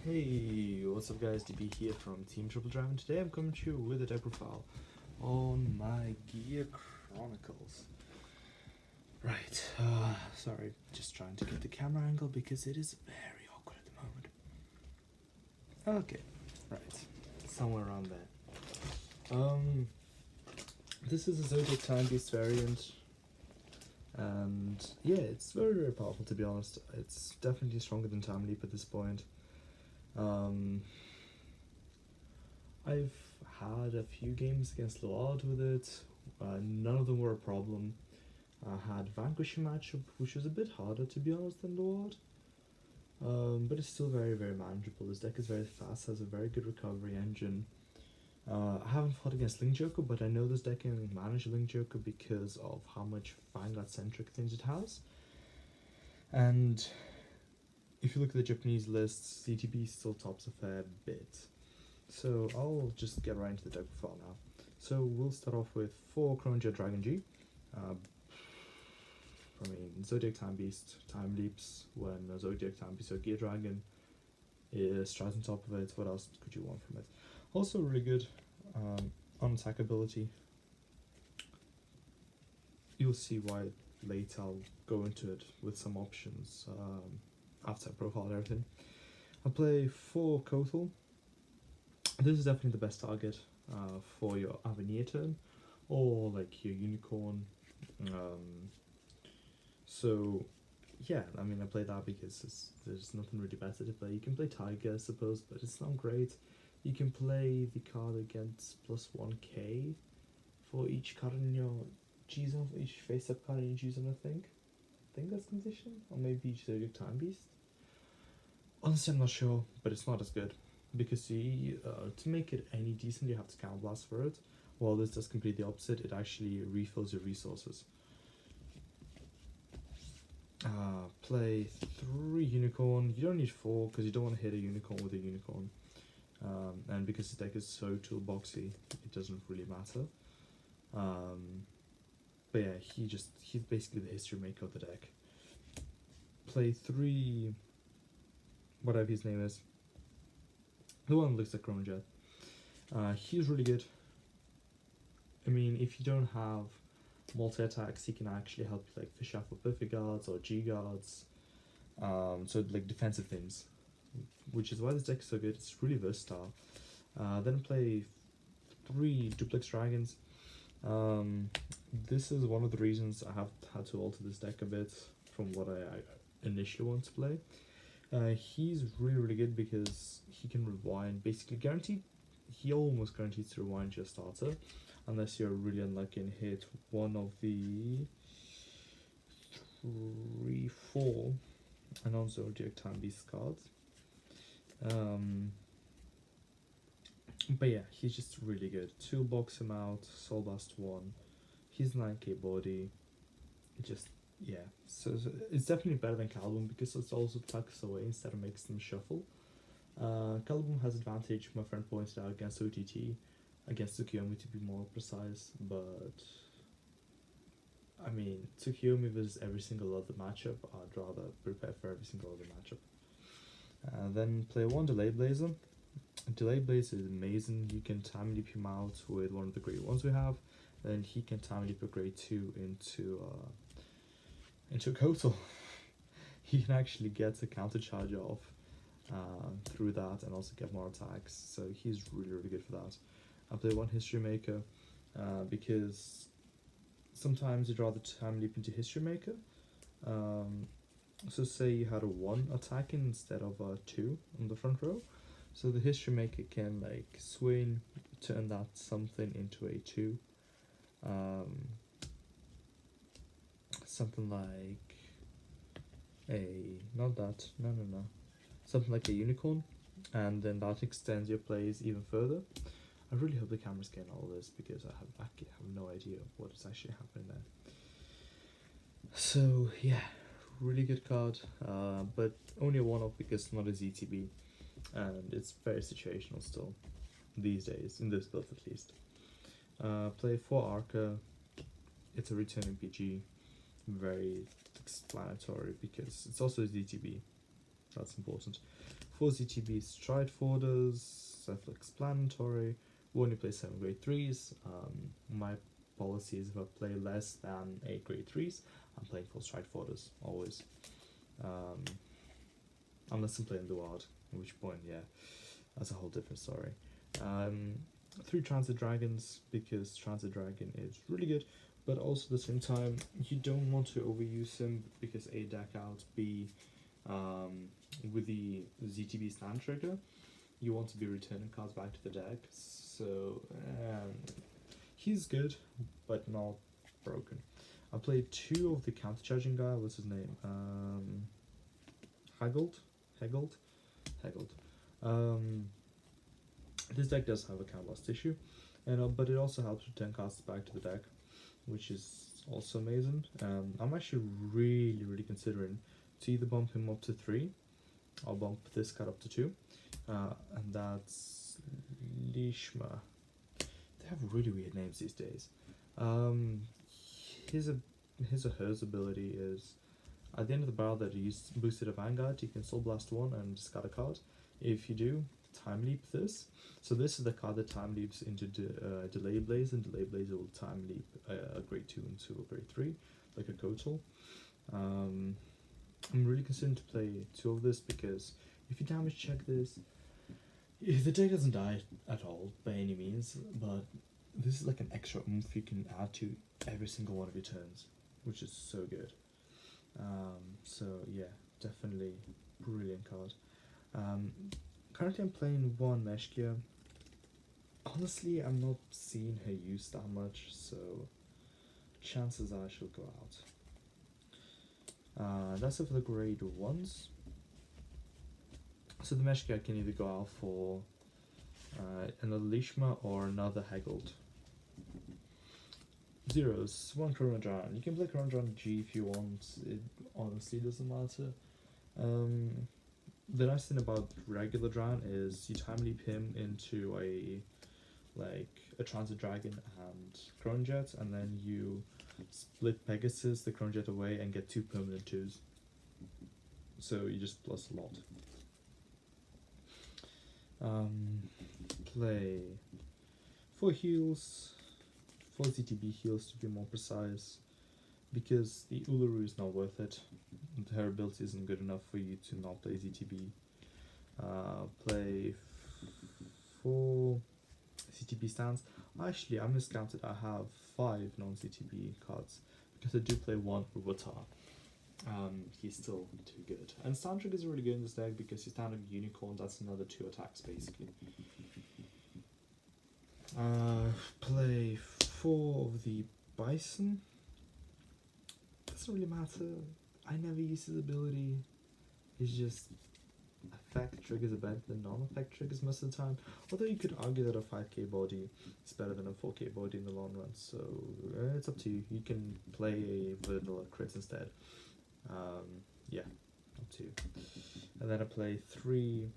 Hey, what's up guys, DB here from Team Triple Drive, and today I'm coming to you with a deck profile on my Gear Chronicles. Right, sorry, just trying to get the camera angle because it is very awkward at the moment. Okay, right, somewhere around there. This is a Zodiac Time Beast variant, and yeah, it's very powerful to be honest. It's definitely stronger than Time Leap at this point. I've had a few games against Load with it, none of them were a problem. I had Vanquishing matchup, which was a bit harder to be honest than Load, but it's still very manageable. This deck is very fast, has a very good recovery engine. I haven't fought against Link Joker, but I know this deck can manage Link Joker because of how much Vanguard centric things it has. And if you look at the Japanese lists, CTB still tops a fair bit. So I'll just get right into the deck profile now. So we'll start off with 4 Kronja Dragon G. Zodiac Time Beast, Time Leaps when Zodiac Time Beast or Gear Dragon is right on top of it. What else could you want from it? Also really good on attack ability. You'll see why later. I'll go into it with some options after I profile everything. I play 4 Kotal. This is definitely the best target for your Avenir turn or like your Unicorn. So yeah, I mean I play that because there's nothing really better to play. You can play Tiger I suppose, but it's not great. You can play the card against +1k for each card in your G-Zone, for each face-up card in your G-Zone, I think that's condition, or maybe each Zodiac Time Beast. Honestly, I'm not sure, but it's not as good, because to make it any decent, you have to Counter Blast for it, while this does completely the opposite. It actually refills your resources. Play 3 Unicorn. You don't need 4, because you don't want to hit a Unicorn with a Unicorn. And because the deck is so toolboxy, it doesn't really matter. But yeah, he's basically the history maker of the deck. Play 3, whatever his name is, the one that looks like Kronja. He's really good. I mean, if you don't have multi-attacks, he can actually help you like fish out for Perfect Guards or G Guards, so like defensive things, which is why this deck is so good. It's really versatile. Then play 3 Duplex Dragons. This is one of the reasons I have had to alter this deck a bit from what I initially want to play. He's really good because he can rewind, basically guaranteed. He almost guarantees to rewind your starter, unless you're really unlucky and hit one of the 3, 4 non-Zodiac Time Beast cards. But yeah, he's just really good. Toolbox him out, Soul Blast 1. He's 9k body. Yeah. So it's definitely better than Caliban because it also tucks away instead of makes them shuffle. Caliban has advantage, my friend pointed out, against OTT, against Tsukiyomi to be more precise, but I mean, Tsukiyomi versus every single other matchup, I'd rather prepare for every single other matchup. Then play 1 Delay Blazer. Delay Blazer is amazing. You can time leap him out with one of the great ones we have, then he can time leap a grade 2 into Kotal. He can actually get a counter charge off through that and also get more attacks, so he's really good for that. I play 1 History Maker because sometimes you'd rather time leap into History Maker. So say you had a 1 attacking instead of a 2 on the front row, so the History Maker can like swing, turn that something into a 2. Something like something like a Unicorn, and then that extends your plays even further. I really hope the camera's getting all this because I have no idea what is actually happening there. So yeah, really good card, but only a 1-off because it's not a ZTB, and it's very situational still these days, in this build at least. Play 4 Arca. It's a returning PG, very explanatory because it's also a ZTB. That's important. 4 ZTB Stride Forders, self-explanatory. We only play 7 grade 3s. My policy is if I play less than 8 grade 3s, I'm playing 4 Stride Forders, always. Unless I'm playing Luard, at which point, yeah, that's a whole different story. 3 Transit Dragons, because Transit Dragon is really good, but also at the same time, you don't want to overuse him, because A, deck out, B, with the ZTB stand trigger, you want to be returning cards back to the deck, so he's good, but not broken. I played 2 of the counter-charging guy, what's his name, Haggled. This deck does have a counterblast issue, and but it also helps return cards back to the deck, which is also amazing. I'm actually really considering to either bump him up to 3, or bump this card up to 2, and that's Lishma. They have really weird names these days. His or hers ability is, at the end of the barrel that you boosted a Vanguard, you can Soul Blast 1 and discard a card. If you do, Time Leap this. So this is the card that Time Leaps into Delay Blaze, and Delay Blaze will Time Leap a grade 2 into a grade 3, like a Kotal. I'm really considering to play 2 of this, because if you damage check this, the deck doesn't die at all by any means, but this is like an extra oomph you can add to every single one of your turns, which is so good. So yeah, definitely brilliant card. Currently I'm playing 1 Meshkia. Honestly, I'm not seeing her use that much, so chances are she'll go out. That's it for the grade 1s. So the Meshkia can either go out for another Lishma or another Haggled. 0s, 1 Chronodran. You can play Chronodran G if you want, it honestly doesn't matter. The nice thing about regular Dran is you time leap him into a Transit Dragon and Chronojet, and then you split Pegasus, the Chronojet away, and get 2 permanent 2s. So you just plus a lot. Play 4 heals, 4 ZTB heals to be more precise, because the Uluru is not worth it. Her ability isn't good enough for you to not play ZTB. Play 4 ZTB stands. Actually, I miscounted. I have 5 non-ZTB cards, because I do play 1 Rubatar. He's still too good. And stand triggers is really good in this deck, because you stand up Unicorn, that's another 2 attacks basically. Play 4 of the Bison. Doesn't really matter. I never use his ability. It's just effect triggers are better than non-effect triggers most of the time. Although you could argue that a 5k body is better than a 4k body in the long run, so it's up to you. You can play a vanilla crit instead. Yeah, up to you. And then I play 3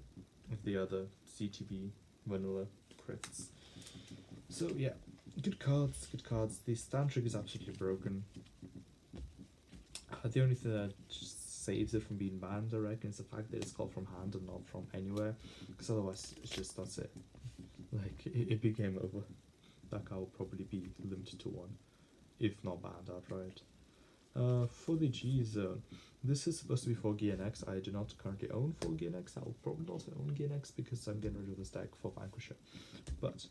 of the other ZTB vanilla crits. So yeah, good cards, good cards. The stand trick is absolutely broken. The only thing that just saves it from being banned, I reckon, is the fact that it's called from hand and not from anywhere, because otherwise it's just, that's it. Like, it became over. That card will probably be limited to 1, if not banned outright. For the G zone, this is supposed to be for GNX. I do not currently own 4 GNX. I'll probably not own GNX because I'm getting rid of this deck for Vanquisher. But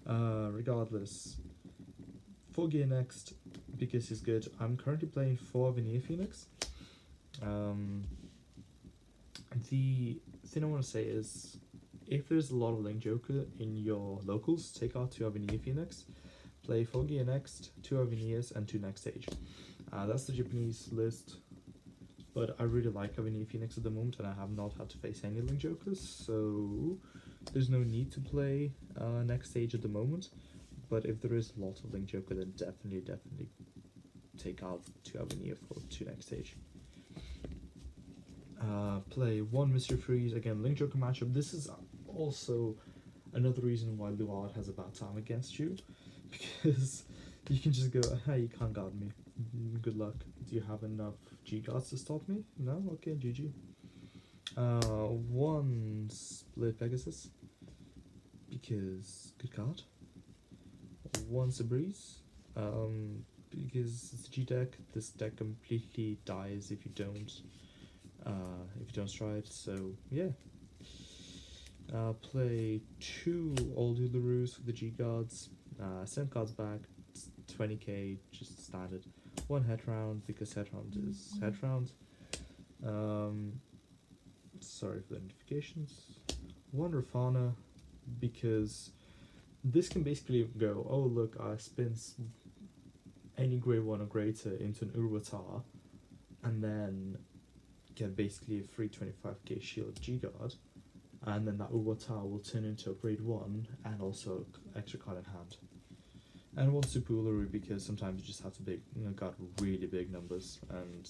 regardless, 4 GNX because he's good. I'm currently playing 4 Avenir Phoenix. The thing I want to say is, if there's a lot of Link Joker in your locals, take out 2 Avenir Phoenix, play 4 GNX, 2 Avenirs, and 2 Next Stage. That's the Japanese list, but I really like Avenir Phoenix at the moment, and I have not had to face any Link Jokers, so there's no need to play Next Stage at the moment. But if there is a lot of Link Joker, then definitely take out 2 Avenir for 2 Next Stage. Play 1 Mystery Freeze, again, Link Joker matchup. This is also another reason why Luard has a bad time against you, because you can just go, hey, you can't guard me, good luck. Do you have enough G guards to stop me? No? Okay, GG. One Split Pegasus, because good card. One Breeze, because it's a G deck. This deck completely dies if you don't stride. So yeah. Play 2 Old Ularoos with the G cards. Send cards back. 20k, just standard. 1 head round, because head round is head round. Sorry for the notifications. 1 Rafana, because this can basically go, oh look, I spin any grade 1 or greater into an Urwatar, and then get basically a free 25k shield G guard, and then that Urwatar will turn into a grade 1 and also extra card in hand. And 1 Super Uluru, because sometimes you just have to guard really big numbers, and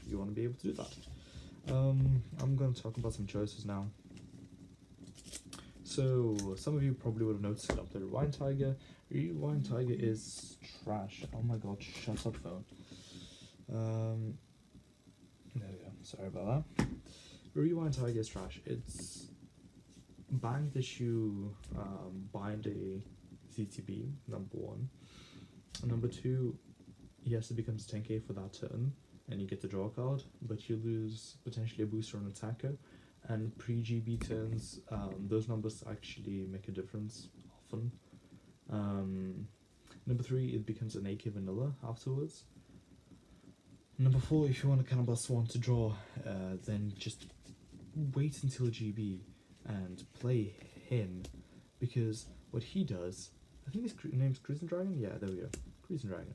you want to be able to do that. I'm going to talk about some choices now. So, some of you probably would have noticed that I played Rewind Tiger. Rewind Tiger is trash. Oh my god, shut up, phone. There we go, sorry about that. Rewind Tiger is trash. It's bang that you bind a ZTB, number 1. And number 2, yes, it becomes 10k for that turn, and you get to draw a card, but you lose potentially a booster on attacker. And pre-GB turns, those numbers actually make a difference often. Number 3, it becomes an AK vanilla afterwards. Number 4, if you want to Cannibal Swan to draw, then just wait until GB and play him, because what he does, I think his name's Cruising Dragon? Yeah, there we go, Cruising Dragon.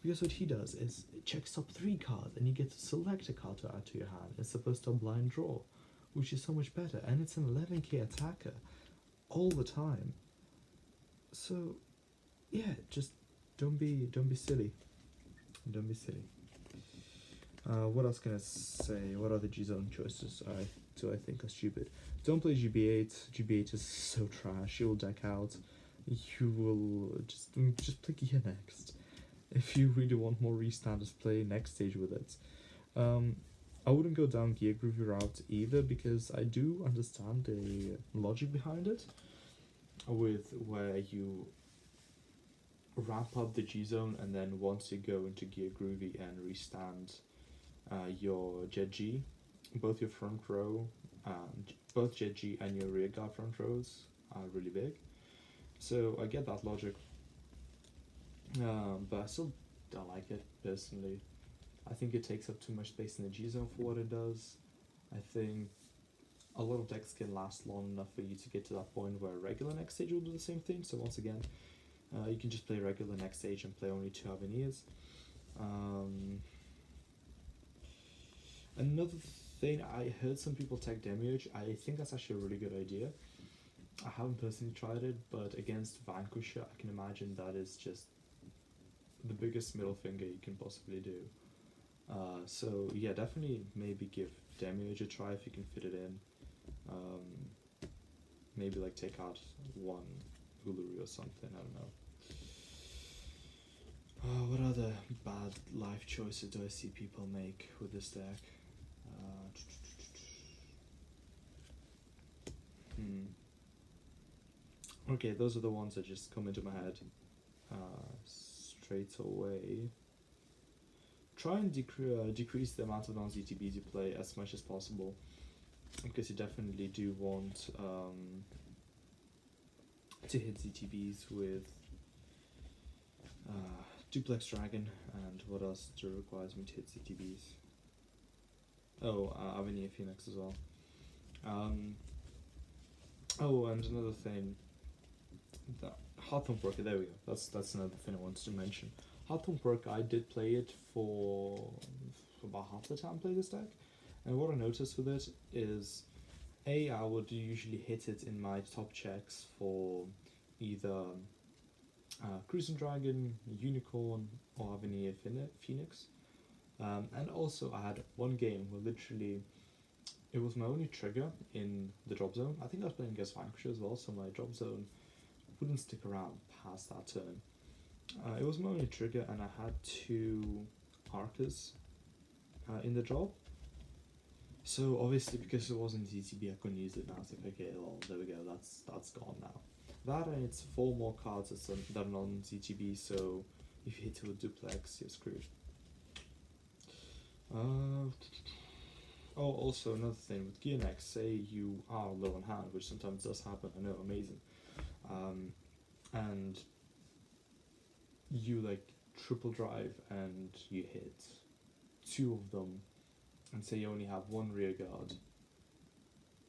Because what he does is, it checks top 3 cards, and you get to select a card to add to your hand. It's supposed to blind draw, which is so much better, and it's an 11k attacker all the time. So yeah, just don't be silly. Don't be silly. What else can I say? What other G-Zone choices do I think are stupid? Don't play GB8. GB8 is so trash. You will deck out. You will just play Gear next. If you really want more restand, just play next stage with it. I wouldn't go down Gear Groovy route either, because I do understand the logic behind it, with where you ramp up the G-Zone, and then once you go into Gear Groovy and restand your Jet G, both your front row, both Jet G and your rear guard front rows are really big. So I get that logic, but I still don't like it personally. I think it takes up too much space in the G-Zone for what it does. I think a lot of decks can last long enough for you to get to that point where regular next stage will do the same thing. So once again, you can just play regular next stage and play only 2 Avenirs. Another thing, I heard some people tech Demiurge. I think that's actually a really good idea. I haven't personally tried it, but against Vanquisher, I can imagine that is just the biggest middle finger you can possibly do. So yeah, definitely maybe give Demiurge a try if you can fit it in. Maybe like take out 1 Uluru or something, I don't know. What other bad life choices do I see people make with this deck? Okay, those are the ones that just come into my head straight away. Try and decrease the amount of non-ZTBs you play as much as possible, because you definitely do want to hit ZTBs with Duplex Dragon, and what else requires me to hit ZTBs? Oh, Avenir Phoenix as well. Oh, and another thing, the Hawthorne Porker, there we go, that's another thing I wanted to mention. Hawthorne Porker, I did play it for about half the time I played this deck, and what I noticed with it is, I would usually hit it in my top checks for either Cruising Dragon, Unicorn, or Avenir Phoenix. And also I had one game where literally it was my only trigger in the drop zone. I think I was playing against Vanquisher as well, so my drop zone wouldn't stick around past that turn. It was my only trigger, and I had 2 Arcas in the drop. So obviously because it wasn't ZTB, I couldn't use it now. It's like, okay, well, there we go. That's gone now. That and it's 4 more cards that are non-ZTB. So if you hit it with duplex, you're screwed. Oh, also another thing with Gear Next, say you are low on hand, which sometimes does happen. I know, amazing. And you like triple drive and you hit 2 of them, and say you only have 1 rear guard.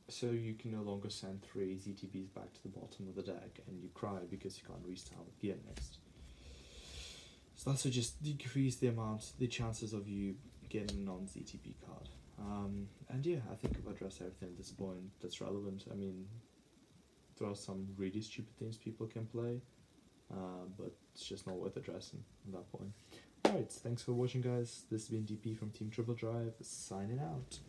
So you can no longer send 3 ZTBs back to the bottom of the deck, and you cry because you can't restart with Gear Next. So that's to just decrease the chances of you getting a non-ZTB card. And yeah, I think I've addressed everything at this point that's relevant. I mean, there are some really stupid things people can play, but it's just not worth addressing at that point. Alright, thanks for watching, guys. This has been DP from Team Triple Drive, signing out.